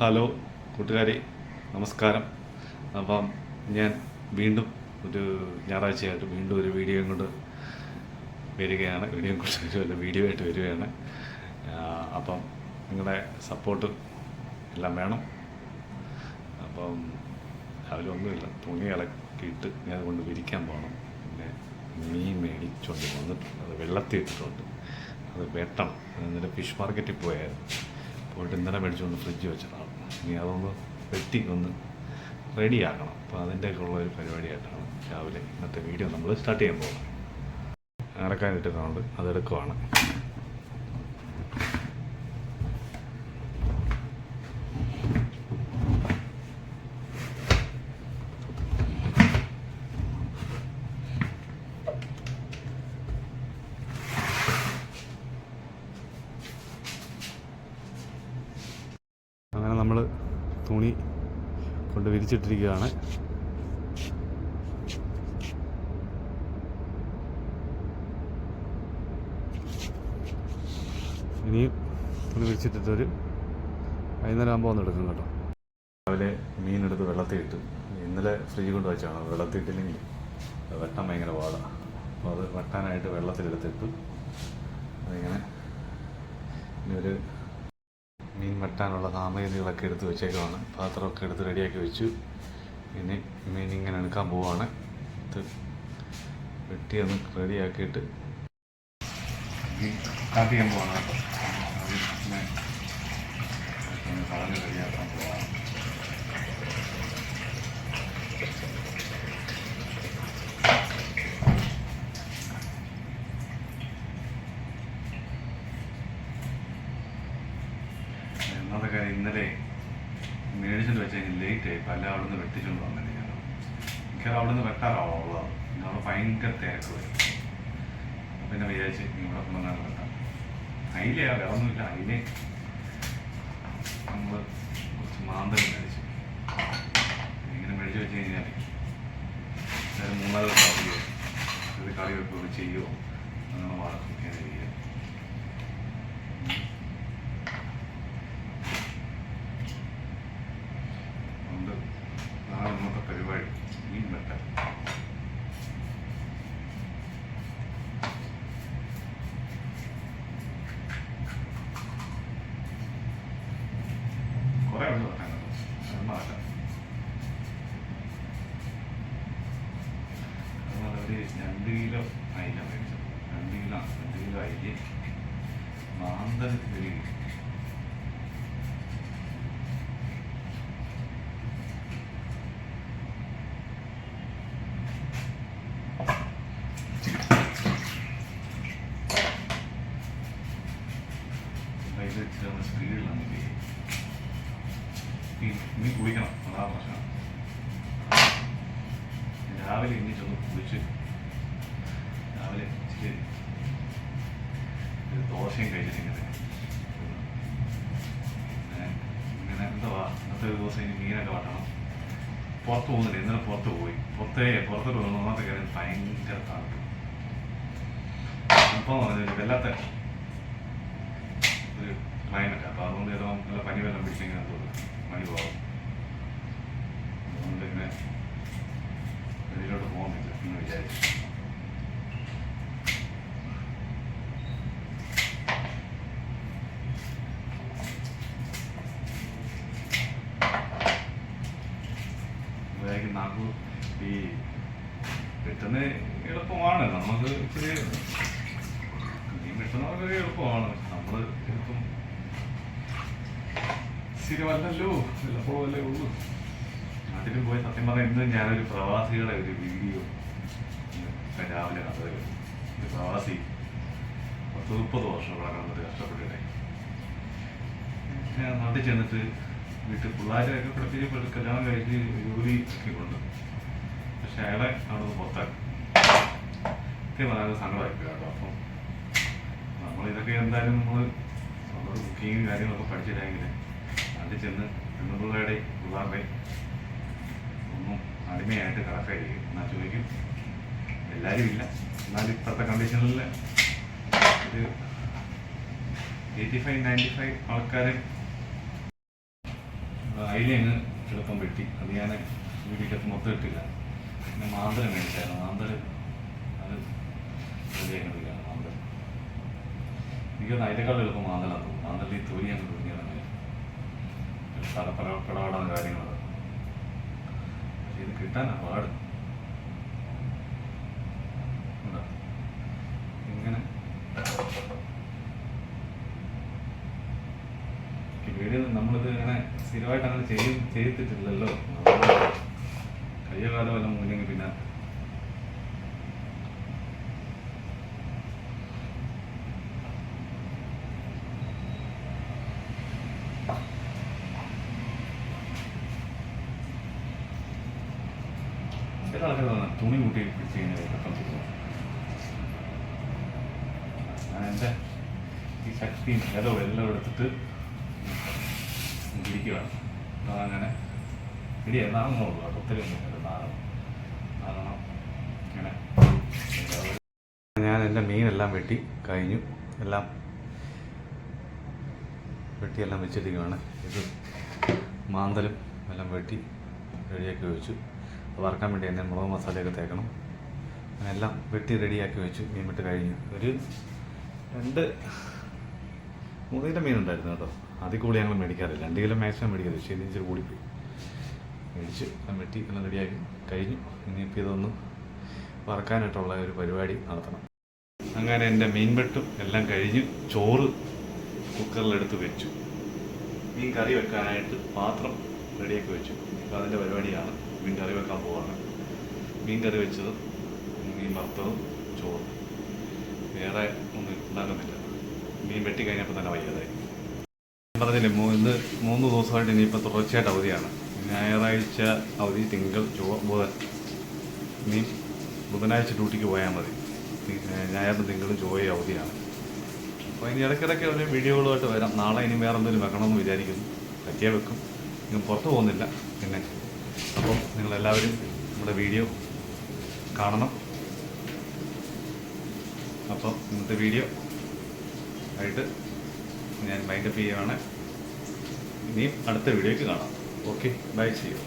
Hello കൂട്ടുകാരെ, നമസ്കാരം. അപ്പം ഞാൻ വീണ്ടും ഒരു ഞായറാഴ്ചയായിട്ട് വീണ്ടും ഒരു വീഡിയോയും കൊണ്ട് വരികയാണ്. വീഡിയോ ആയിട്ട് വരികയാണ്. അപ്പം നിങ്ങളുടെ സപ്പോർട്ട് എല്ലാം വേണം. അപ്പം രാവിലെ ഒന്നുമില്ല, തുണി ഇളക്കിയിട്ട് ഞാൻ കൊണ്ട് വിരിക്കാൻ പോകണം. പിന്നെ മീൻ മേടിച്ചുകൊണ്ട് വന്നിട്ടുണ്ട്, അത് വെള്ളത്തിൽ ഇട്ടിട്ടുണ്ട്, അത് വെട്ടണം. എന്നിട്ട് ഫിഷ് മാർക്കറ്റിൽ പോയിട്ട് ഇന്നലെ മേടിച്ചുകൊണ്ട് ഫ്രിഡ്ജ് വെച്ചതാണ്. ഇനി അതൊന്ന് വെട്ടി ഒന്ന് റെഡിയാക്കണം. അപ്പോൾ അതിൻ്റെയൊക്കെ ഉള്ള ഒരു പരിപാടിയായിട്ടാണ് രാവിലെ ഇന്നത്തെ വീഡിയോ നമ്മൾ സ്റ്റാർട്ട് ചെയ്യാൻ പോകുന്നത്. അരക്കാനിട്ടിട്ടുണ്ട്, അതെടുക്കുവാണ്. അങ്ങനെ നമ്മൾ തുണി കൊണ്ട് വിരിച്ചിട്ടിരിക്കുകയാണ്. ഇനിയും തുണി വിരിച്ചിട്ടിട്ടൊരു വൈകുന്നേരം ആകുമ്പോൾ ഒന്ന് എടുക്കും കേട്ടോ. രാവിലെ മീനെടുത്ത് വെള്ളത്തിലിട്ട്, ഇന്നലെ ഫ്രിഡ്ജ് കൊണ്ട് വെച്ചാണ്. വെള്ളത്തിട്ടില്ലെങ്കിൽ വെട്ടാൻ ഭയങ്കര പാടാണ്. അപ്പോൾ അത് വെട്ടാനായിട്ട് വെള്ളത്തിലെടുത്തിട്ട് അതിങ്ങനെ ഇനി ഒരു മീൻ വെട്ടാനുള്ള സാമഗ്രികളൊക്കെ എടുത്ത് വെച്ചേക്കുവാണ്. പാത്രമൊക്കെ എടുത്ത് റെഡിയാക്കി വെച്ചു. ഇനി മീൻ ഇങ്ങനെ എടുക്കാൻ പോവാണ്. ഇത് വെട്ടിയൊന്ന് റെഡിയാക്കിയിട്ട് സ്റ്റാർട്ട് ചെയ്യാൻ പോവാണ് കേട്ടോ. കളഞ്ഞ് റെഡിയാക്കാൻ പോവാണ്. ഒന്നാമത്തെ കാര്യം, ഇന്നലെ മേടിച്ചിട്ട് വെച്ചാൽ ലേറ്റായി. പല അവിടെ നിന്ന് വെട്ടിച്ചുകൊണ്ട് വന്നിട്ട് എനിക്കത് അവിടെ നിന്ന് വെട്ടാറാവുള്ളതാണ്. അവിടെ ഭയങ്കര തിരക്ക് വരും. പിന്നെ വിചാരിച്ച് ഇവിടെ കൊണ്ടുവന്നാൽ വെട്ടാം. അയിലയാ, വേറെ ഒന്നുമില്ല. അയിലെ നമ്മൾ കുറച്ച് മാന്തൽ മേടിച്ചു. ഇങ്ങനെ മേടിച്ച് വെച്ച് കഴിഞ്ഞാൽ മൂന്നാല് ദിവസം ആവുകയോ ഇത് കറി വെക്കുകയോ ചെയ്യുമോ അങ്ങനെ വളർത്തിക്കാൻ ചെയ്യുക. അതുകൊണ്ട് നാളെ ഇന്നത്തെ പരിപാടി മീൻ വെട്ടാൻ. കുറേ ഉണ്ട് വെട്ടാൻ കേട്ടോ, വെട്ടാം. അതുപോലെ ഒരു 2 കിലോ അയില മേടിച്ചത്. 2 കിലോ അയില മാന്തൽ വെളി. സ്പീഡിലാണ് ഇനി കുളിക്കണം, അതാണ് പ്രശ്നം. രാവിലെ എണീച്ചൊന്ന് കുളിച്ച് രാവിലെ ഇച്ചിരി ദോശയും കഴിച്ചിട്ടിങ്ങനെ ഇങ്ങനെ എന്തുവാ ഇന്നത്തെ ഒരു ദിവസം ഇനി മീനൊക്കെ വട്ടണം. പുറത്ത് പോകുന്നില്ല, ഇന്നലെ പുറത്ത് പോയി. പുറത്തോട്ട് പോകുന്ന ഒന്നാമത്തെ കാര്യം ഭയങ്കര തണുപ്പ്. തണുപ്പെന്ന് പറഞ്ഞാൽ വല്ലാത്ത ഒരു ക്ലൈമറ്റ്. അപ്പോൾ അതുകൊണ്ട് ചിലപ്പോൾ നല്ല പനി വെള്ളം പിടിച്ചെങ്കിൽ തോന്നും പനി പോകും. അതുകൊണ്ട് ഇങ്ങനെ വെളിയിലോട്ട് പോകുന്നില്ല എന്ന് വിചാരിച്ചു. നമുക്ക് ഈ വെട്ടുന്ന എളുപ്പമാണ്. നമുക്ക് ഇച്ചിരി മീൻ വെട്ടുന്നവർക്ക് എളുപ്പമാണ്. നമ്മൾ ചിലപ്പം സ്ഥിരമല്ലല്ലോ, ചിലപ്പോഴല്ലേ ഉള്ളൂ. നാട്ടിലും പോയി സത്യം പറഞ്ഞാൽ ഇന്ന് ഞാനൊരു പ്രവാസികളുടെ ഒരു വീഡിയോ രാവിലെ കണ്ടത്. ഒരു പ്രവാസി 30 വർഷങ്ങളാണ് വന്നിട്ട് കഷ്ടപ്പെട്ടിട്ടേ. ഞാൻ നാട്ടിൽ ചെന്നിട്ട് വീട്ടിൽ പിള്ളേരെയൊക്കെ പഠിപ്പിച്ച് കല്യാണം കഴിച്ച് ജോലി ഒക്കെ കൊണ്ട്. പക്ഷെ അയാളെ അവിടെ നിന്ന് പുറത്താക്കി. സത്യം പറഞ്ഞാൽ സങ്കടമായിപ്പോയി കേട്ടോ. അപ്പം നമ്മളിതൊക്കെ എന്തായാലും നമ്മൾ കുക്കിങ്ങും കാര്യങ്ങളൊക്കെ പഠിച്ചില്ലെങ്കിൽ നാട്ടിൽ ചെന്ന് പെണ്ണുപിള്ളേരുടെ പിള്ളേരുടെ ഒന്നും അടിമയായിട്ട് കിടക്കായിരിക്കും. എന്നാൽ ചോദിക്കും, എല്ലാവരും ഇല്ല, എന്നാലും ഇപ്പോഴത്തെ കണ്ടീഷനിൽ ഒരു 85-95 ആൾക്കാർ അതിലെ അങ്ങ് എളുപ്പം വെട്ടി. അത് ഞാൻ വീടിക്കകത്ത് മൊത്തം ഇട്ടില്ല. പിന്നെ മാന്തൽ മേടിച്ചായിരുന്നു. മാന്തൽ അത് റെഡിയാക്കുന്നില്ലാണ് മാന്തൽ. എനിക്കൊന്ന് അതിനേക്കാളും എളുപ്പം മാന്തലാണ് തോന്നുന്നു. മാന്തൽ ഈ തൊലി അങ്ങ് തുടങ്ങിയതാണ് പടപടാവുന്ന കാര്യങ്ങളത്. പക്ഷെ ഇത് കിട്ടാനാണ് പാട്. ഇങ്ങനെ വീഡിയോ നമ്മളിത് ഇങ്ങനെ സ്ഥിരമായിട്ട് അങ്ങനെ ചെയ്തിട്ടില്ലല്ലോ. കയ്യോ കാലം വല്ല മൂന്നെങ്കിൽ പിന്നെ ചില ആൾക്കാർ തുണി കൂട്ടി പിടിച്ച് കഴിഞ്ഞാൽ ഞാൻ എൻ്റെ ഈ ശക്തിയും എല്ലാം എടുത്തിട്ട് ഇരിക്കുകയാണ്. അതങ്ങനെ ഇടി എന്നാണെന്നുള്ളൂ. ഒത്തിരി ഒന്നും നാരണം ഇങ്ങനെ. ഞാൻ എൻ്റെ മീനെല്ലാം വെട്ടി കഴിഞ്ഞു. എല്ലാം വെട്ടിയെല്ലാം വെച്ചിരിക്കുകയാണ്. ഇത് മാന്തലും എല്ലാം വെട്ടി റെഡിയാക്കി വെച്ചു. വറക്കാൻ വേണ്ടി തന്നെ മുളക് മസാലയൊക്കെ തേക്കണം. അങ്ങനെല്ലാം വെട്ടി റെഡിയാക്കി വെച്ചു. മീൻ വെട്ട് കഴിഞ്ഞു. ഒരു 2-3 കിലോ മീനുണ്ടായിരുന്നു കേട്ടോ. അതിൽ കൂടി ഞങ്ങൾ മേടിക്കാറില്ല. 2 കിലോ മാക്സിമം മേടിക്കാറ്. പക്ഷേ ഇതിന് ഇച്ചിരി കൂടിപ്പോയി. മേടിച്ച് എല്ലാം വെട്ടി എല്ലാം റെഡിയാക്കി കഴിഞ്ഞു. ഇനിയിപ്പോൾ ഇതൊന്ന് വറക്കാനായിട്ടുള്ള ഒരു പരിപാടി നടത്തണം. അങ്ങനെ എൻ്റെ മീൻ വെട്ടും എല്ലാം കഴിഞ്ഞ് ചോറ് കുക്കറിലെടുത്ത് വെച്ചു. മീൻ കറി വെക്കാനായിട്ട് പാത്രം റെഡിയാക്കി വെച്ചു. ഇപ്പോൾ അതിൻ്റെ പരിപാടിയാണ്. മീൻ കറി വെക്കാൻ പോവാണ്. മീൻ കറി വെച്ചതും മീൻ വറുത്തതും ചോറും. വേറെ ഒന്നും ഉണ്ടാക്കുന്നില്ല. മീൻ വെട്ടി കഴിഞ്ഞപ്പോൾ തന്നെ വയ്യാതായി. പറഞ്ഞില്ലേ, ഇന്ന് 3 ദിവസമായിട്ട് ഇനിയിപ്പോൾ തുടർച്ചയായിട്ട് അവധിയാണ്. ഞായറാഴ്ച അവധി, തിങ്കൾ, ബുധൻ. ഇനി ബുധനാഴ്ച ഡ്യൂട്ടിക്ക് പോയാൽ മതി. ഞായറും തിങ്കളും ചൊവ്വയും അവധിയാണ്. അപ്പോൾ ഇനി ഇടയ്ക്കിടയ്ക്ക് ഒരു വീഡിയോകളുമായിട്ട് വരാം. നാളെ ഇനി വേറെ എന്തെങ്കിലും വെക്കണമെന്ന് വിചാരിക്കുന്നു. പറ്റിയാൽ വെക്കും. നിങ്ങൾ പുറത്ത് പോകുന്നില്ല. പിന്നെ അപ്പം നിങ്ങളെല്ലാവരും നമ്മുടെ വീഡിയോ കാണണം. അപ്പം ഇന്നത്തെ വീഡിയോ ആയിട്ട് ഞാൻ വൈൻഡപ്പ് ചെയ്യുകയാണ്. ഇനിയും അടുത്ത വീഡിയോയ്ക്ക് കാണാം. ഓക്കെ, ബൈ, ചെയ്യും.